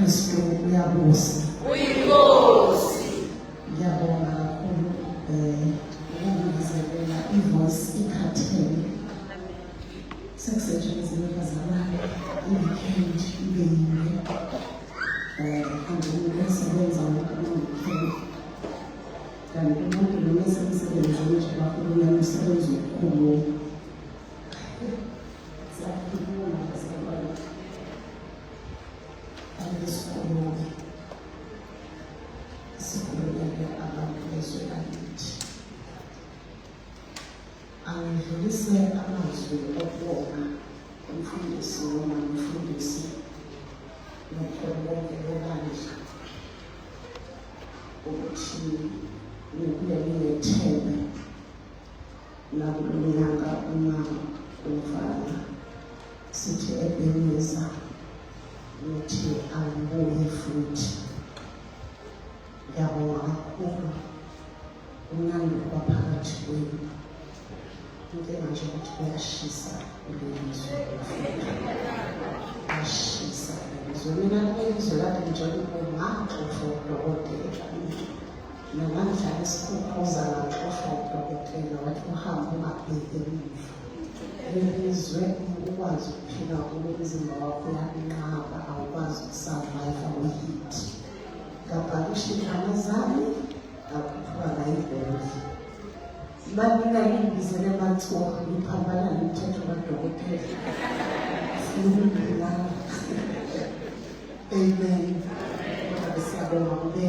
Kristu uyabusa. Uyinkosi. Ngiyabonga kakhulu ukungizelela ivoice ikhathele. Sekusetshenziswe abazalwane i-weekend ibe yinye. Angisebenza ngokukhulu. Kanti umuntu noma esemsebenzini nje bafuna umsebenzi omkhulu. Angidlulise amazwi okubonga umfundisi noma umfundisi nokukhononke obandla ukuthi ngikule ngiyethembe nakulo nyaka uma uvala sithi Ebeneza ukuthi angibuye futhi. Ngiyabonga kakhulu umnandi waphakathi kwenu. Inkinga nje ukuthi kuyashisa kulelizwe kuyashisa kulelizwe. Mina kulelizwe kade ngijwayele ngaxoshwa udokotela noma ngidlala isikhukhuza ngaxoshwa udokotela wathi uhambe ungabheki emuva. Lelizwe ukwazi ukuphila kulo umzimba wakho uyanqaba awukwazi ukusurvive with ngapakisha iy'ngane zami ngakhuphuka ngayibholi. Babina ngibizele emathuba ngiphambana nomthetho kadokotela. Siyumbila. Amen. Kodwa siyabonga kube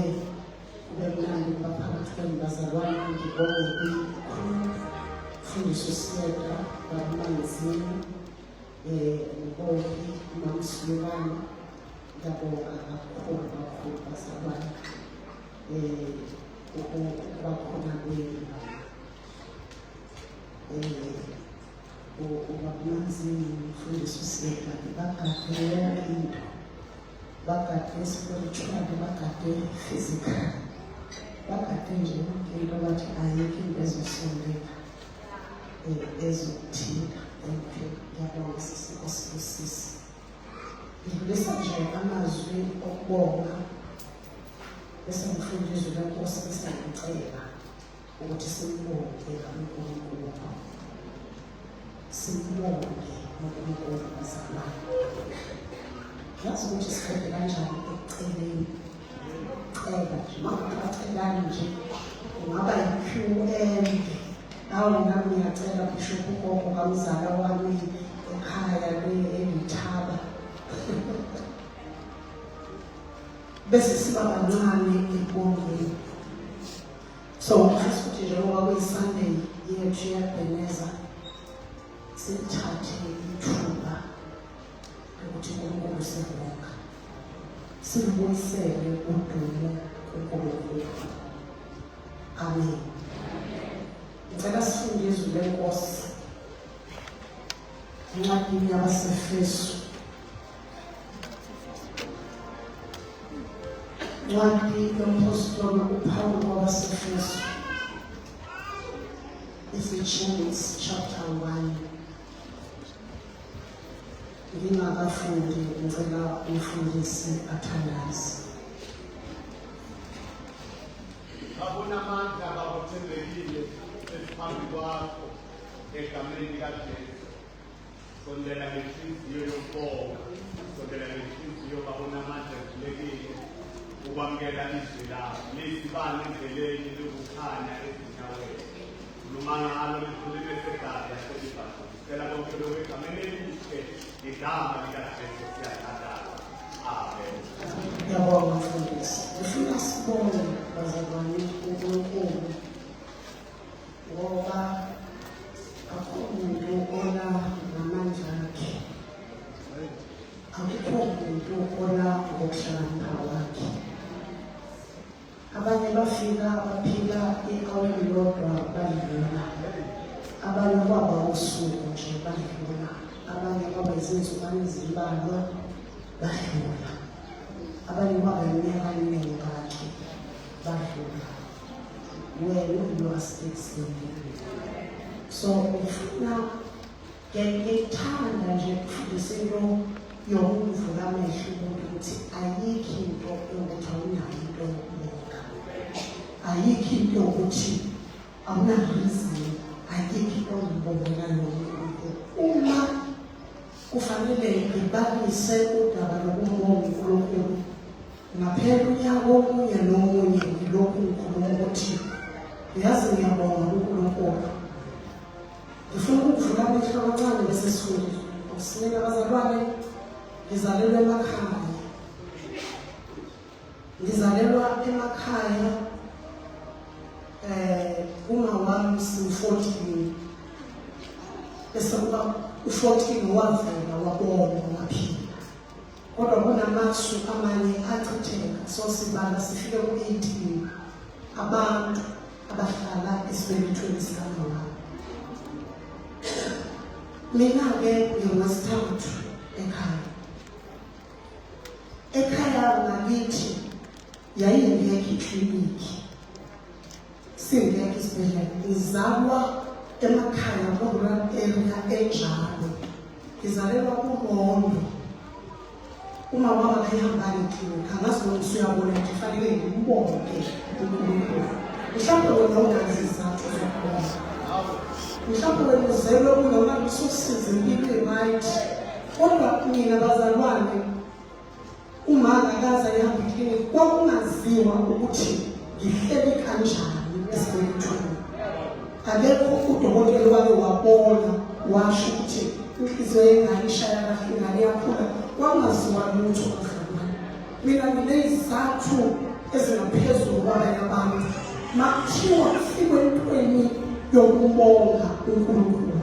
mnandi baphakathi kwembazalwane ngibonge umfundisi uSiyeka bamanzini uBobi uMamsulukane. Ngiyabonga kakhulu bazalwane ukubakhona kwenu. Ubamanzini umfundisi uSiyeka bagade yonke into. Bagade spiritual, bagade physical. Bagade nje yonke into bathi ayikho into ezosondela ezokuthina. Ngiyabonga sisibusisi. Ngidlulisa nje amazwi okubonga bese ngifundisa uNkosi bese ngicela ukuthi simbonge uNkulunkulu. Simbonge uNkulunkulu bazalwane. Yazi ukuthi sikhede kanjani ekuceleni. Cela nje makungacelani nje kungaba yi-QM. Nawe nami ngiyacela Bishop ugogo kamzala wami ekhaya eMthaba. Bese siba bancane ekubongeni. So ngifisa ukuthi njengoba kuyi-Sunday yethu yaBeneza sithathe ithuba ukuthi uNkulunkulu sibonga. Simbuyisele udumo kuNkulunkulu. Amen. Ngicela sifunde izwi leNkosi encwadini yabaseFesu. Incwadi yomapostoli uPawulu wabaseFesu. Ephesians chapter 1. Ngingakafundi ngicela umfundisi athandaze. Abonamandla abathembekile phambi kwakho egameni likaJesu. Sondela ngenhliziyo yokubonga, sondela ngenhliziyo babonamandla ekhulekile ukwamukela izwi lakho. Lisibane endleleni lokukhanya ezinyaweni. Khuluma ngalo likhulume esegazi yaselibhasi. Sicela konke lokhu egameni elihle igama likaJesu siyathandaza. Amen. Ngiyabonga mfundisi. Ngifuna sibonge bazalwane uNkulunkulu ngoba akukho umuntu ona ngamandla akhe. Akukho umuntu ona ngokuhlakanipha kwakhe. Abanye bafika baphila i-hour lodwa badlula. Abanye kwaba usuku nje badlula. Abanye kwaba izinsuku ezimbalwa badlula. Abanye kwaba iminyaka eminingi bakhe badlula. Wena you are still standing. So ngifuna ngiyithanda nje ukufundisa into yokuvula amehlo umuntu ukuthi ayikho into yokuthi awunayo into yokubonga, ayikho into yokuthi awunareason, ayikho into yokubongela noNkulunkulu. Uma kufanele ngibalise udaba lokubonga uNkulunkulu ngaphela unyaka omunye nomunye, ngilokhu ngikhuluma ukuthi yazi ngiyabonga uNkulunkulu. Ngifuna ukuvula amehlo amancane bese sifundile. Ukusina abazalwane, ngizalelwa emakhaya. Ngizalelwa emakhaya uma wami si-14 bese kuba u-14 wavela wabonga waphila. Kodwa kunamasu amanye achitheka, so sibala sifike ku-18 abantu abahlala esibelethweni sikamama. Mina-ke ngingowesithathu ekhaya. Ekhaya ngakithi yayingekho iklinikhi, singekho isibhedlela. Ngizalwa emakhaya ku-rural area enjalo. Ngizalelwa kuMondo. Uma baba behamba eklinikhi, angazi noma usuyabona ukuthi kufanele ngimbonge uNkulunkulu. Mhlawumbe wena ungazi izizathu zokubonga. Mhlawumbe wena uzelwe kunoma ususize impilo right. Kodwa mina bazalwane, uma ngakaza ehamba eklinikhi, kwakungaziwa ukuthi ngihleli kanjani esibelethweni. Akekho udokotela wake wabona washo ukuthi inhliziyo yengane ishaya kahle, ingane yakhula. Kwangaziwa lutho bazalwane. Mina nginezizathu ezingaphezulu kwabanye abantu. Makuthiwa kufike entweni yokubonga uNkulunkulu,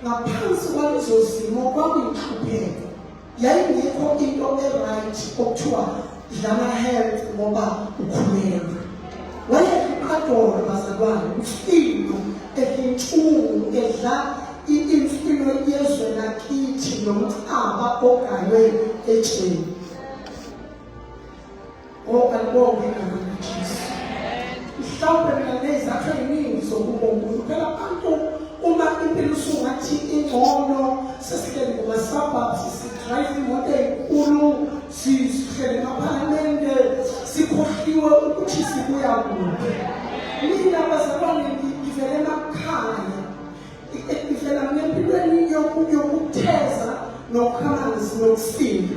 ngaphansi kwalezo zimo kwakuyinhlupheko. Yayingekho into e-right okuthiwa dlala health ngoba ukhulelwe. Wayekadolo bazalwane, umfino ehintshungu edla imfino yezwe lakithi nomcaba ogaywe etsheni. Alibonge igama likaJesu. Mhlawumbe mina nezakho eziningi zokubonga. Phela abantu uma impilo usungathi ingcono, sesihleli kuma-suburbs, sidrayive imoto enkulu, sihleli emaphalamende, sikhohliwe ukuthi sibuya kuphi. Mina bazalwane ngivele emakhaya, ngivela empilweni yokutheza nokukhamanzi nokusinda.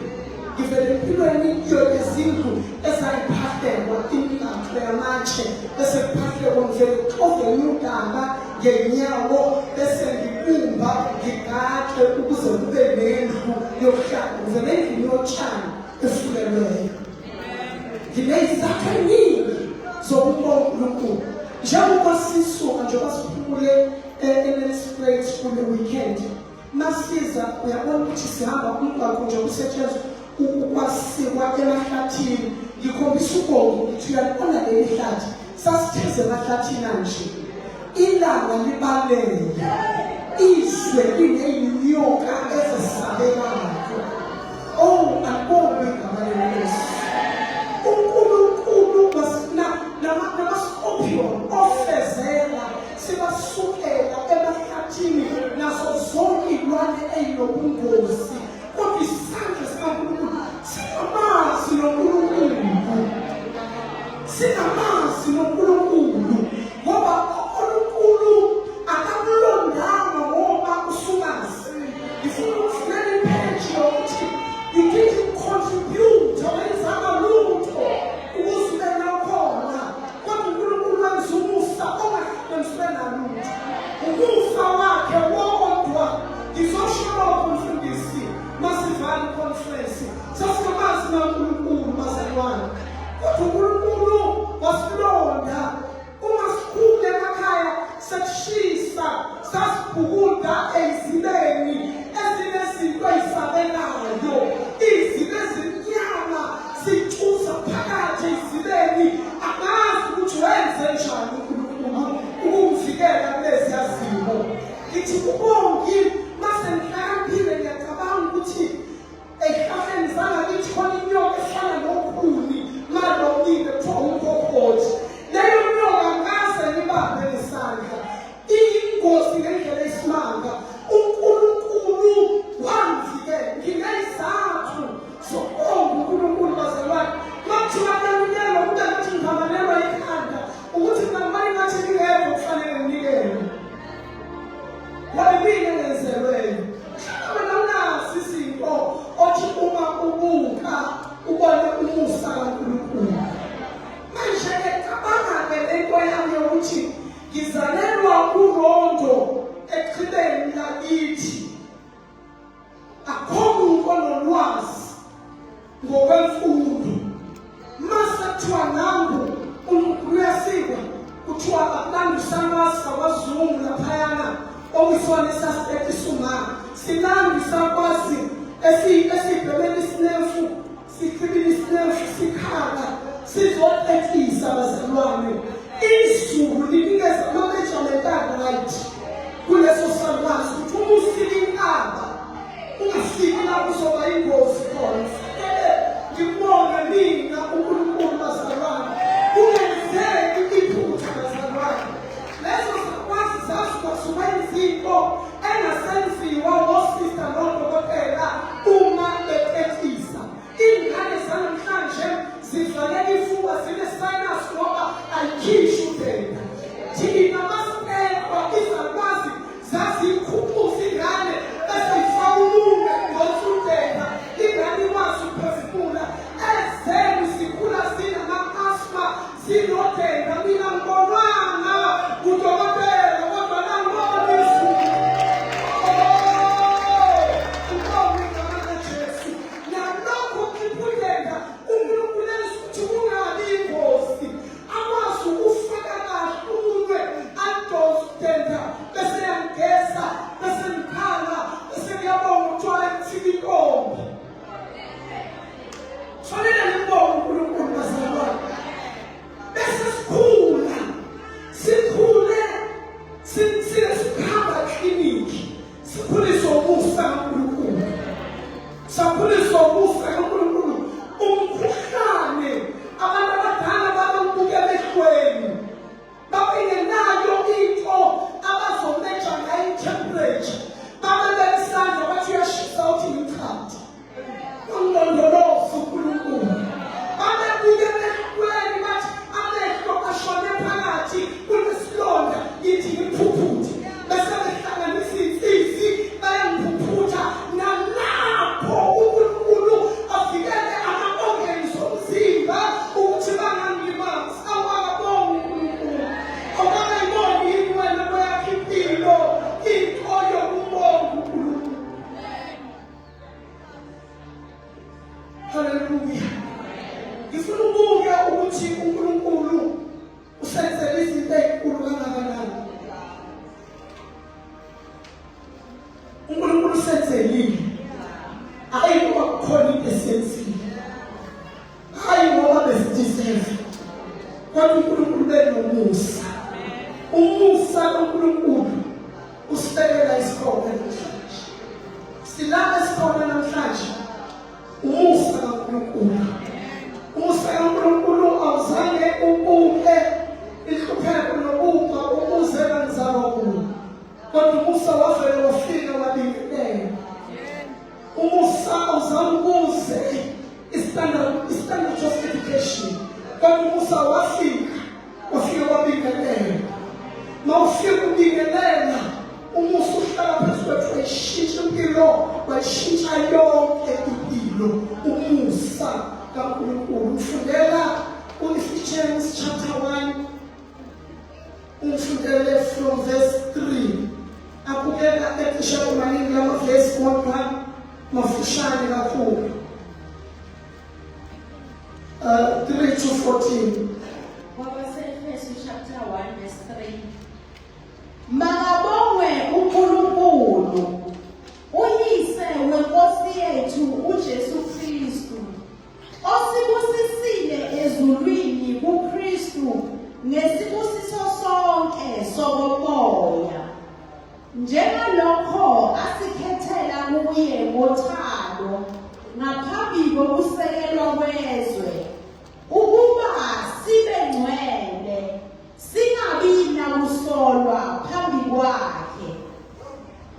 Ngivela empilweni yezindlu ezayiphahlelwa imigaqo yamatshe, bese kuphahlelwa ngivele kuxoveni udaka ngenyawo, bese ngibumba ngigaqe ukuze kube nendlu yokuhlala. Ngivele endlini yotshani efulelweyo. Nginezizathu eziningi zokubonga uNkulunkulu. Njengoba sisuka njengoba siphumule e-Nelspruit kule weekend, masiza uyabona ukuthi sihamba umgwaqo nje kusetshenzwa ukwasikwa emahlathini. Ngikhombisa ubongo ukuthi uyalibona leli hlathi, sasitheze emahlathini anje, ilanga libalele, izwe lineyinyoka ezisabekayo. Oh, alibonge igama likaJesu. uNkulunkulu nama-scorpion ofezela sibasukela emahlathini naso zonke iy'lwane ey'nobungozi. Kodwa isandla sikaNkulunkulu singamazi noNkulunkulu, ngoba uNkulunkulu akakulondanga ngoba usumazi. Ngifuna ukuvulela ipheji yokuthi you didn't contribute, awenzanga lutho ukuze ube nakhona. Kodwa uNkulunkulu wenza umusa ongahlukaniswe nalutho, umusa wakhe wodwa. Ngizosho lokho mfundisi masivala iconference, sasingamazi noNkulunkulu bazalwane. Kodwa uNkulunkulu umusa kaNkulunkulu. Manje-ke cabanga-ke lento yami yokuthi ngizalelwa uRondo echibeni lakithi. Akho umuntu onolwazi ngokwemfundo. Mase kuthiwa nangu uyasikwa kuthiwa akulandisa kwaZungu laphayana okwisona esasibethe isungana. Silandisa kwazi esibhemeni isinefu sikhibile isinefu sikhaka sizoqethisa abazalwane. Izulu linikeza ama-measurement right kuleso salwazi ukuthi uma ufika inkaba ungafiki lapho uzoba ingozi khona. Ngibonga mina uNkulunkulu bazalwane kungenzeki iphutha bazalwane. Lezo zakwazi zasuka izinto engasenziwa ngosista nodokotela uma beqethisa. Ingane zanamhlanje zivaleka ifuba zine-sinus ngoba ayikhishi udenda. Thina masibekwa izakwazi zaziyikhumbuza ingane bese yifaka umume ngosudenda ingane ikwazi ukuphefumula. Ezenu sikhula sinama-asthma sinodenda. Mina ngibonwanga kudokotela kodwa nangibona izulu. Ngibonga igama likaJesu. Nalokho kudenda uNkulunkulu enza ukuthi kungabi ingozi. Akwazi ukufaka kahle umunwe adose udenda bese yangeza bese ngikhala bese ngiyabonga ukuthiwa kufika intombi. Fanele ngibonge uNkulunkulu bazalwane. Bese sikhule sihamba ekliniki sikhuliswa umusa kaNkulunkulu. Sakhuliswa umusa kaNkulunkulu. Umkhuhlane abantu abadala babambuke emehlweni babengenayo into abazomeja ngayo i-temperature. Babebeka isandla bathi uyashisa uthi ngimkhadi. Ungilondoloze uNkulunkulu. Babebuke emehlweni bathi amehlo ashone phakathi kunesilonda yithi ngimphuphuthi. Bese behlanganisa insisi bayangiphuphutha. Nalapho uNkulunkulu avikele ama-organs omzimba ukuthi bangangilimazi. Awakabonga uNkulunkulu. Awakayiboni yini wena kweyakho impilo into yokubonga uNkulunkulu. Hallelujah. Ngifuna ukubuke ukuthi uNkulunkulu usenzele izinto ezinkulu kangakanani. uNkulunkulu usenzelile. Hayi ngoba kukhona into esenzile. Hayi ngoba besideserve. Kodwa uNkulunkulu benomusa. Umusa kaNkulunkulu usibekela isikhona namhlanje. Silapha esikhona namhlanje. Umusa kaNkulunkulu. Umusa kaNkulunkulu awuzange ubuke ihlupheko nokuba ukuze bangizalwa kulo. Kodwa umusa wavele wafika wabingelela. Umusa awuzange ukuze standard of education. Kodwa umusa wafika wabingelela. Mawufika ubingelela umusa uhlala phezu kwethu wayishintsha impilo wayishintsha yonke impilo. Umusa kaNkulunkulu. Ufundela u-Ephesians chapter 1 umfundele from verse 3. Akukela ecisha kumaningi lamavesi kodwa mafushane kakhulu. 3 to 14. Efesu chapter 1 verse 3. Makabongwe uNkulunkulu uyise weNkosi yethu uJesu Kristu osibusisile ezulwini kuKristu ngesibusiso sonke sokomoya. Njengalokho asikhethela kuye ngothando ngaphambi kokusekelwa kwezwe ukuba sibe ngcwele singabi nakusolwa phambi kwakhe.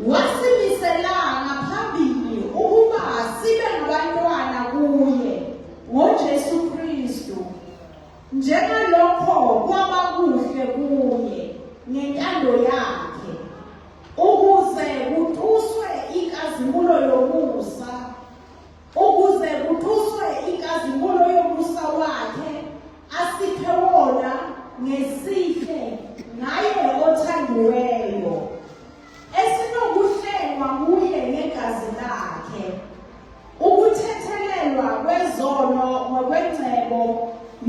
Wasimisela ngaphambili ukuba sibe ngabantwana kuye ngoJesu Kristu. Njengalokho kwabakuhle kuye ngentando yakhe ukuze kutuswe inkazimulo yomusa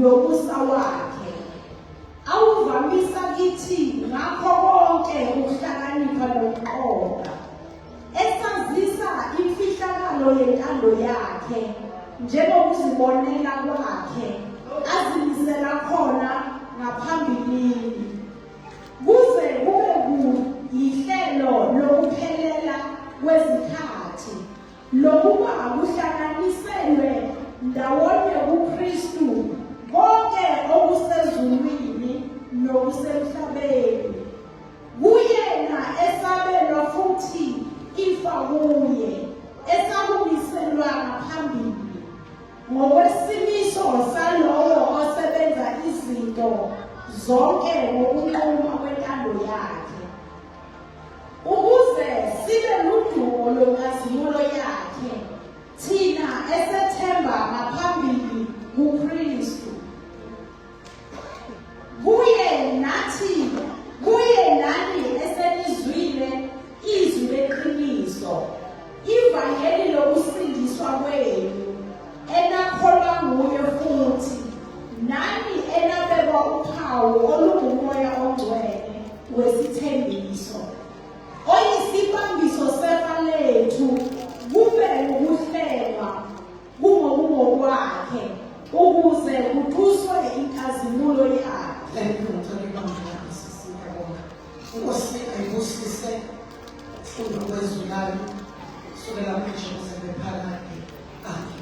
yomusa wakhe awuvamisa kithi ngakho konke ukuhlakanipha nokuqonda esazisa imfihlakalo yentando yakhe njengokuzibonela kwakhe azimisela khona ngaphambilini kuze kube yihlelo lokuphelela kwezikhathi lokuba kuhlanganiselwe ndawonye kuKristu konke okusezulwini nokusemhlabeni kuyena esabelwa futhi ifa kuye esakumiselwa ngaphambili ngokwesimiso salowo osebenza izinto zonke ngokunquma kwentando yakhe ukuze sibe ludumo lwenkazimulo yakhe thina esethemba ngaphambili kuKristu kuye nani eselizwile izwi leqiniso ivangeli lokusindiswa kwenu enakholwa nguye futhi nani enabekwa uphawu olungumoya ongcwele wesithembiso oyisibambiso sefa lethu kube ukuhlelwa kungokwakhe ukuze kuthuswe inkazimulo yakhe. Inkosi ayibusise ukufunda kwezwi layo kusukela manje kuze bephakade. Amen.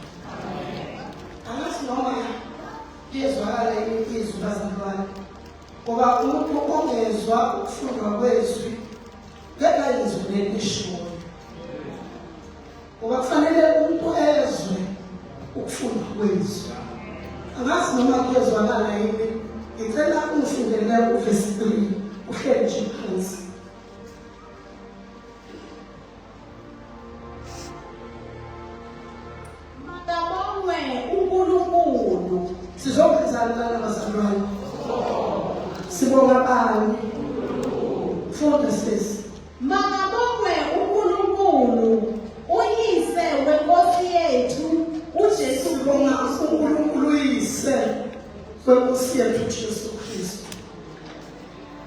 Angathi noma liyezwakala izwi bazalwane ngoba umuntu ongezwa ukufundwa kwezwi ngeke izwi lelishoyo ngoba kufanele umuntu ezwe ukufundwa kwezwi. Angathi noma kuyezwakala yini ngicela ungifundele uverse 3 uhleli nje phansi. Makabongwe uNkulunkulu. Sizokwenzani lana bazalwane? Sibonga bani? Funda sisi. Makabongwe uNkulunkulu uyise wenkosi yethu uJesu. Sibonga uNkulunkulu uyise wenkosi yethu uJesu Kristu.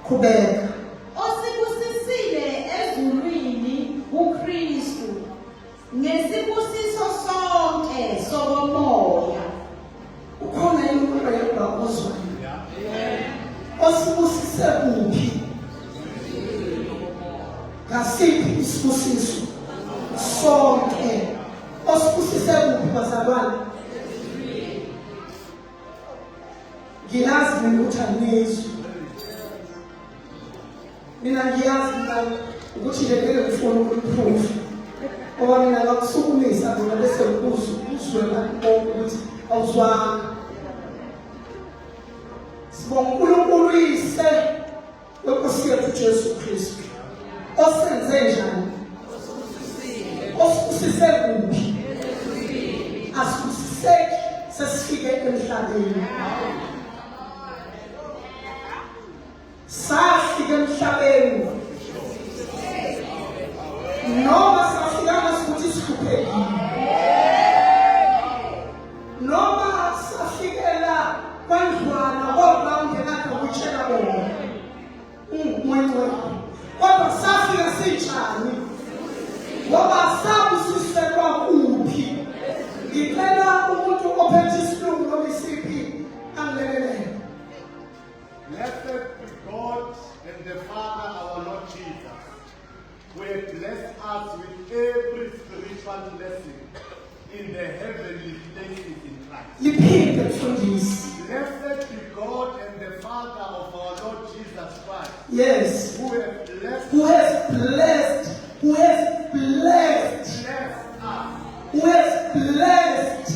Kubeka osibusisile ezulwini kuKristu ngesibusiso sonke sokomoya. ukhona umuntu oyedwa ozwayo. Osibusise kuphi? Ngasiphi isibusiso? Sonke. Osibusise kuphi bazalwane? Ngiyazi ukuthi anizwe. Mina ngiyazi ukuthi le ngeke ngifune ukuproof. Ngoba mina ngakusukumisa mina bese uzwe ukuthi awuzwanga. Sibonga uNkulunkulu uyise wenkosi yethu Jesu Kristu. Osenze njani? Osibusise kuphi? Asibusiseki sesifike emhlabeni. Safika emhlabeni noma safika ngasikuthi sihluphekile noma safikela kwandlwana kodwa ungekade ukutshela bona umncwe kodwa safika sinjani ngoba sabusiselwa kuphi. Ngicela umuntu ophethe isilungu noma isiphi angelelele. Blessed be God and the Father, our Lord Jesus, who has blessed us with every spiritual blessing in the heavenly places in Christ. Liphinde mfundisi. Blessed be God and the Father of our Lord Jesus Christ. Yes. Who has blessed Who has blessed us. Who has blessed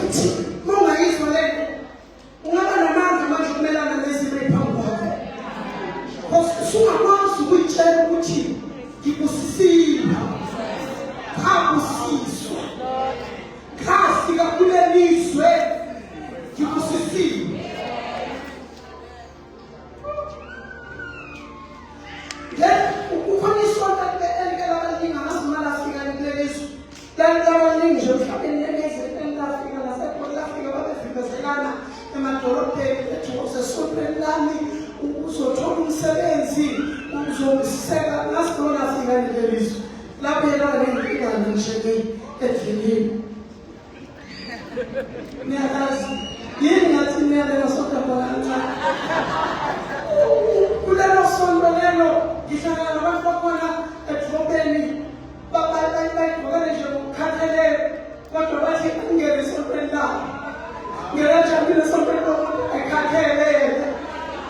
futhi uma ungayizwa lento ungaba namandla manje ukumelana nezimo eziphambi kwakho. Because usungakwazi ukuyitshela ukuthi ngibusisile, ngabusiswa, ngafika kule lizwe ngibusisile. Ukhona isonto elikabaningi angasimala afika kule lizwe. Labaningi nje mhlawumbe ezweni lafika nasekhona lafika babevimezelana emadolobheni ethi usesontweni lami uzothola umsebenzi uzobiseka nasidona afika kule lizwe. Lapho yena nenkinga nje endleleni. Niyakazi yini ngathi niyabeka sonke kancane. Kulelo sonto lelo ngihlangana nabantu bakhona edrobheni bayigqokele nje ngokukhathalele kodwa bathi ungene esontweni labo. Ngiyajabula esontweni labo ekhathalele.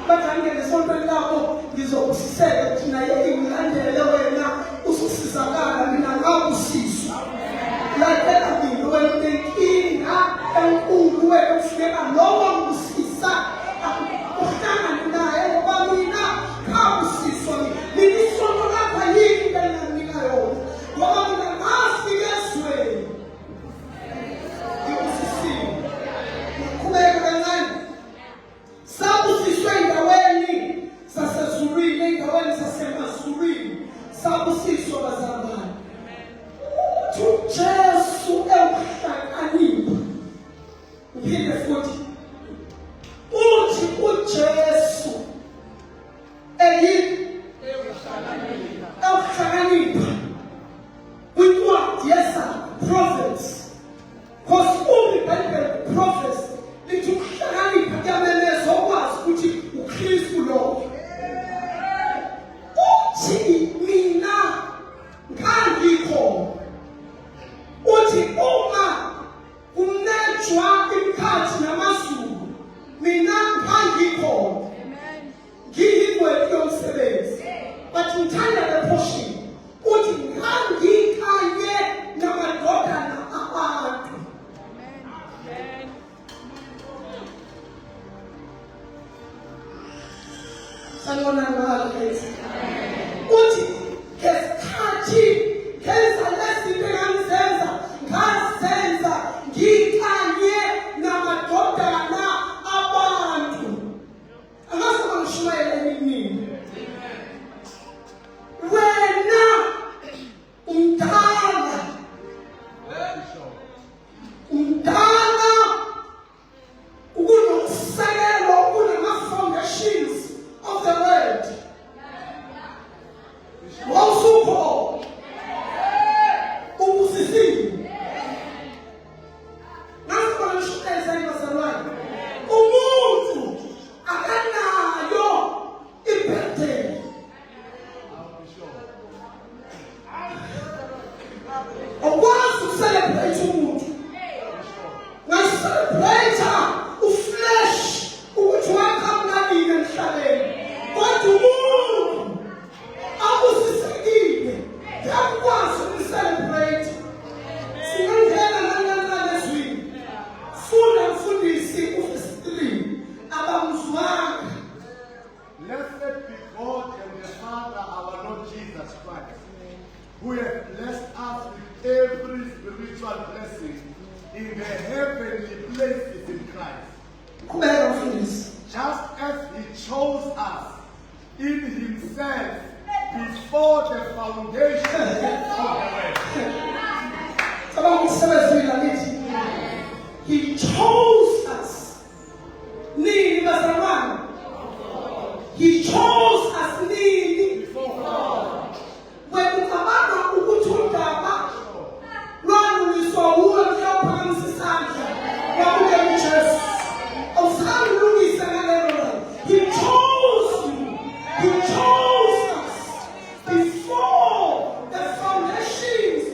Bathi angene esontweni labo ngizobusiseka thina yeke ngilandele wena ususizakala mina ngabusiswa. Lalela mina wena unenkinga enkulu wena ufuneka lowo ngusisa uhlangane naye ngoba mina ngabusiswa. Mina isonto lapha yini bengamnika yona ngoba mina ngafika ezweni ngibusisiwe. Ngiyaqhubeka kancane. Sabusiswe endaweni zasezulwini, endaweni zasemazulwini. Sabusiswa bazalwane. uJesu ewuhlakanipha. Uphinde futhi uthi uJesu ewuhlakanipha. With what? Yes sir, prophets. Because all the Bible prophets lithi ukuhlakanipha kuyamemeza okwazi ukuthi uKristu lo. Uthi mina ngangikho. Uthi uma kunejwa imkhathi namazulu mina ngangikho. Ngiyingwenya yomsebenzi. But ngithanda le portion. Uthi ngangikanye namadodana abantu. Sanibona ngathi. Uthi ngesikhathi kenza lezinto engangizenza ngazenza ngikanye namadodana abantu. Angazi bangishumayele nini. Wena umdala ukunomsekelo kunama-foundations of the world. Wawusupho ubusisile. Nasi bangishumayeza ibazalwane. Umuntu akanayo ibirthday. Awukwazi ukucelebrate umuntu. Ngasicelebrate uflesh ukuthi wakhamnanini emhlabeni. Kodwa umuntu abusisekile ngiyakwazi ukumcelebrate. Singangena kancane ezwini. Funda mfundisi uverse 3 abamzwanga. Blessed be God and the Father, our Lord Jesus Christ, who has blessed us with every spiritual blessing in the heavenly places in Christ, Kubeka mfundisi. just as He chose us in Himself before the foundation of the world. Sabanga ukusebenzela lithi. He chose us. Nini bazalwane? He chose us nini? When ukabana ukuthi undaba lwaluliswa uwe mhlawumbe isandla wabuke uJesu. Awusazi ulungisa ngalelo. He chose you. He chose us before the foundations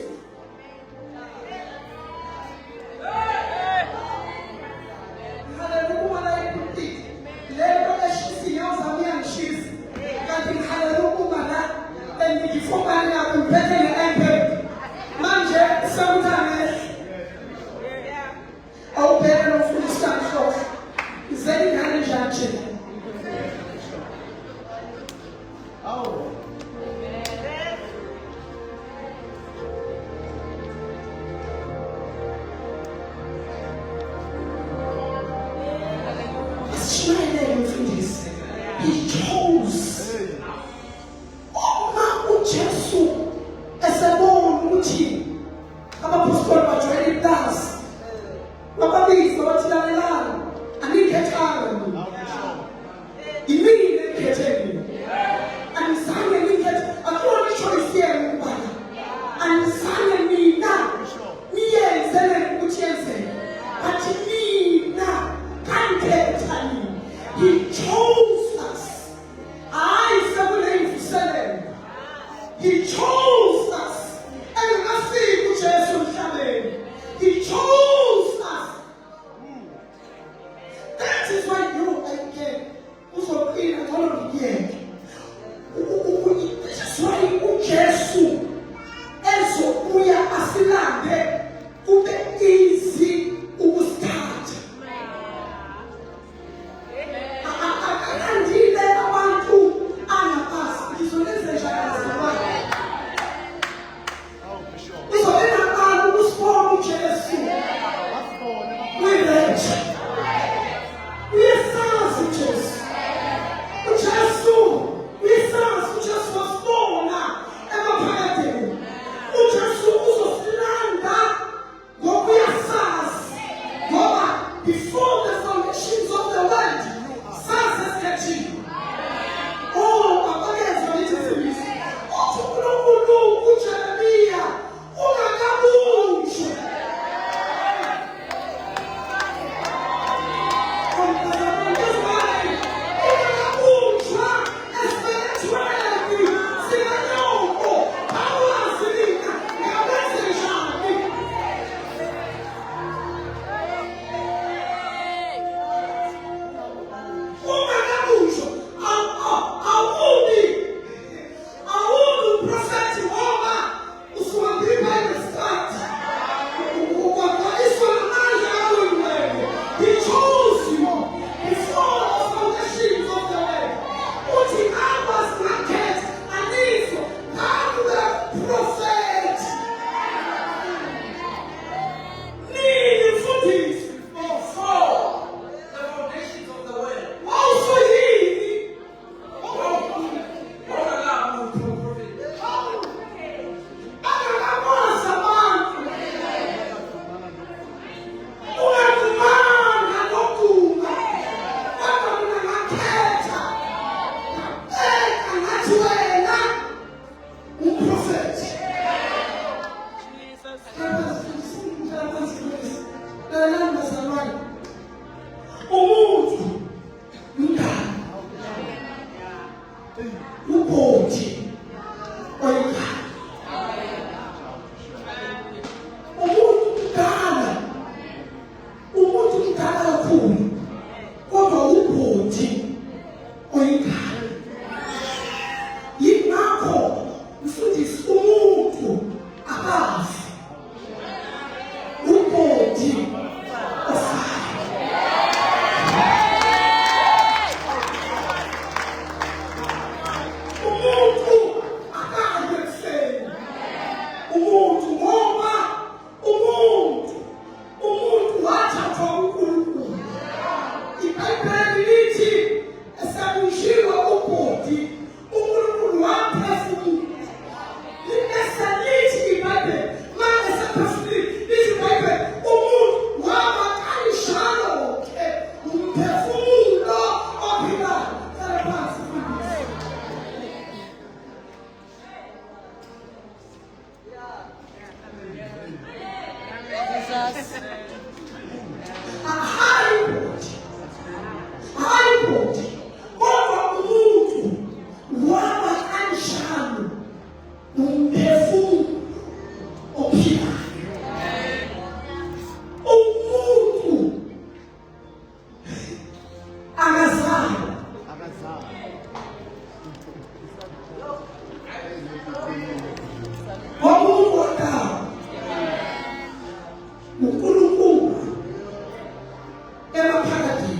emaphakadini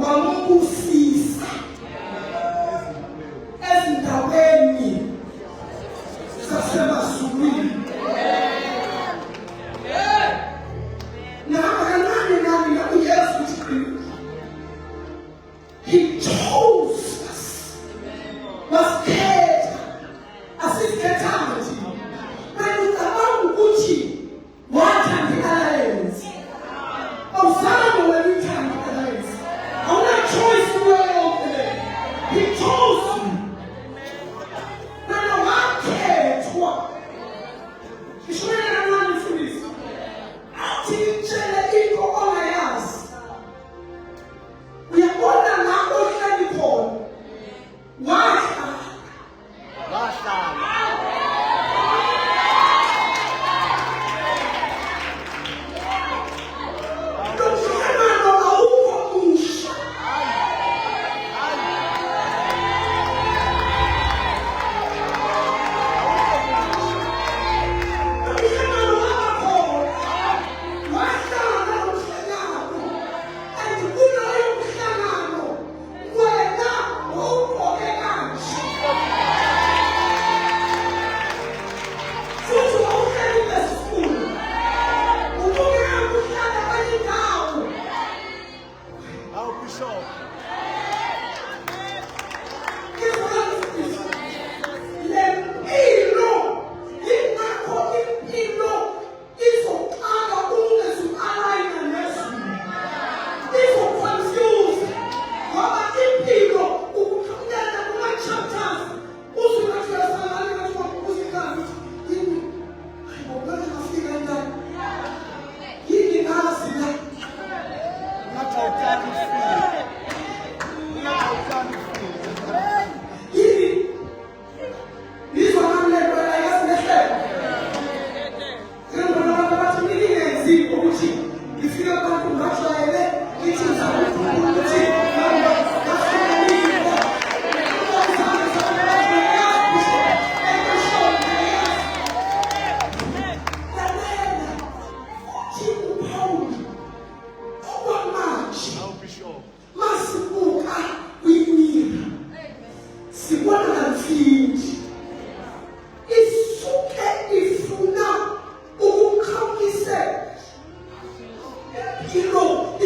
wamubusisa ezindaweni zasemazulwini. He chose us. Was scared. As if eternity. When it's about Gucci, what can the alliance? Of Zama when you can the alliance. I want to choice the way of the He chose you. When I want care to what? He's showing you around for this. I'll teach you the ego all I ask. We are all the language that we call. Why? You know,